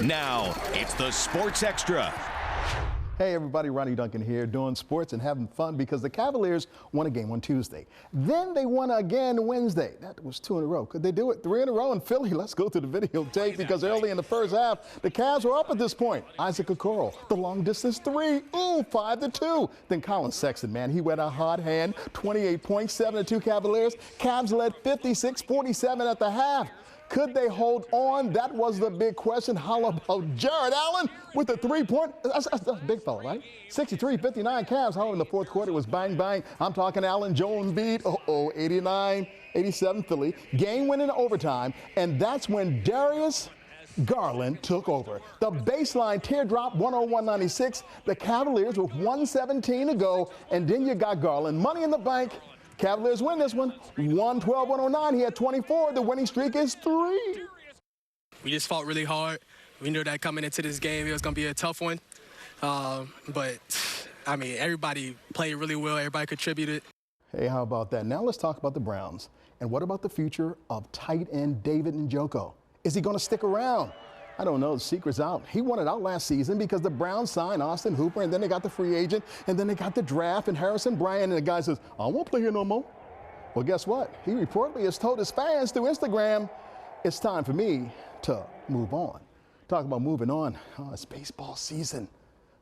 Now, it's the Sports Extra. Hey everybody, Ronnie Duncan here, doing sports and having fun because the Cavaliers won a game on Tuesday. Then they won again Wednesday. That was 2 in a row. Could they do it 3 in a row in Philly? Let's go to the videotape because early in the first half, the Cavs were up at this point. Isaac Okoro, the long distance three, 5-2. Then Colin Sexton, man, he went a hot hand, 28 points, 7-2 Cavaliers. Cavs led 56-47 at the half. Could they hold on? That was the big question. How about Jared Allen with the three-point? That's a big fella, right? 63-59 Cavs. However, in the fourth quarter, it was bang, bang. I'm talking Allen, Jones beat. 89-87 Philly. Game went into overtime, and that's when Darius Garland took over. The baseline teardrop, 101-96. The Cavaliers with 1:17 to go, and then you got Garland. Money in the bank. Cavaliers win this one, 112-109. He had 24. The winning streak is 3. We just fought really hard. We knew that coming into this game, it was going to be a tough one. But, I mean, everybody played really well. Everybody contributed. Hey, how about that? Now let's talk about the Browns. And what about the future of tight end David Njoku? Is he going to stick around? I don't know. The secret's out. He wanted out last season because the Browns signed Austin Hooper, and then they got the free agent, and then they got the draft, and Harrison Bryant, and the guy says, I won't play here no more. Well, guess what? He reportedly has told his fans through Instagram, it's time for me to move on. Talk about moving on. Oh, it's baseball season.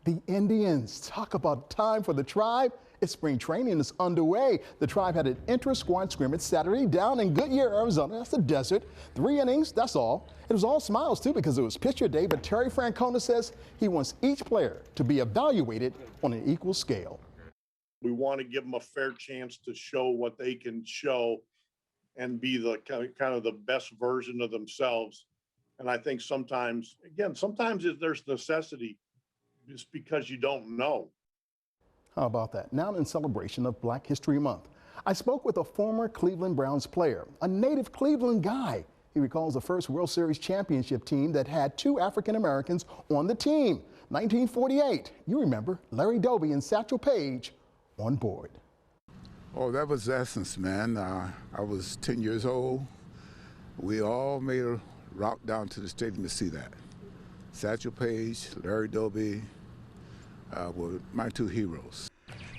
The Indians, talk about time for the Tribe. It's spring training is underway. The Tribe had an inter-squad scrimmage Saturday down in Goodyear, Arizona. That's the desert. 3 innings, that's all. It was all smiles, too, because it was pitcher day, but Terry Francona says he wants each player to be evaluated on an equal scale. We want to give them a fair chance to show what they can show and be the kind of the best version of themselves. And I think sometimes there's necessity just because you don't know. How about that? Now in celebration of Black History Month, I spoke with a former Cleveland Browns player, a native Cleveland guy. He recalls the first World Series championship team that had 2 African Americans on the team. 1948, you remember, Larry Doby and Satchel Paige on board. Oh, that was the essence, man. I was 10 years old. We all made a route down to the stadium to see that. Satchel Paige, Larry Doby were my 2 heroes.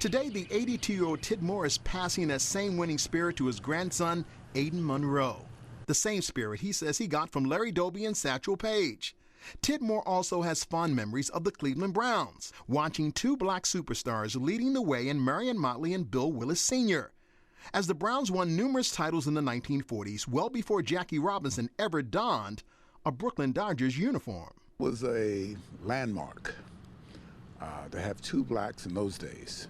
Today, the 82-year-old Tidmore is passing that same winning spirit to his grandson, Aiden Monroe. The same spirit he says he got from Larry Doby and Satchel Paige. Tidmore also has fond memories of the Cleveland Browns, watching 2 black superstars leading the way in Marion Motley and Bill Willis Sr. As the Browns won numerous titles in the 1940s, well before Jackie Robinson ever donned a Brooklyn Dodgers uniform. It was a landmark to have 2 blacks in those days.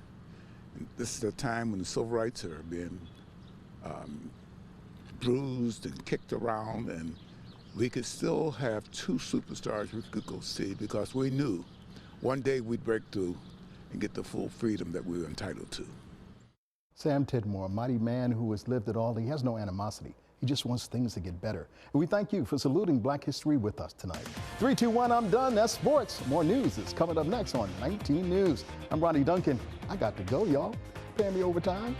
And this is a time when the civil rights are being bruised and kicked around, and we could still have 2 superstars we could go see because we knew one day we'd break through and get the full freedom that we were entitled to. Sam Tidmore, a mighty man who has lived it all. He has no animosity. He just wants things to get better. And we thank you for saluting Black History with us tonight. 3, 2, 1, I'm done. That's sports. More news is coming up next on 19 News. I'm Ronnie Duncan. I got to go, y'all. Paying me overtime.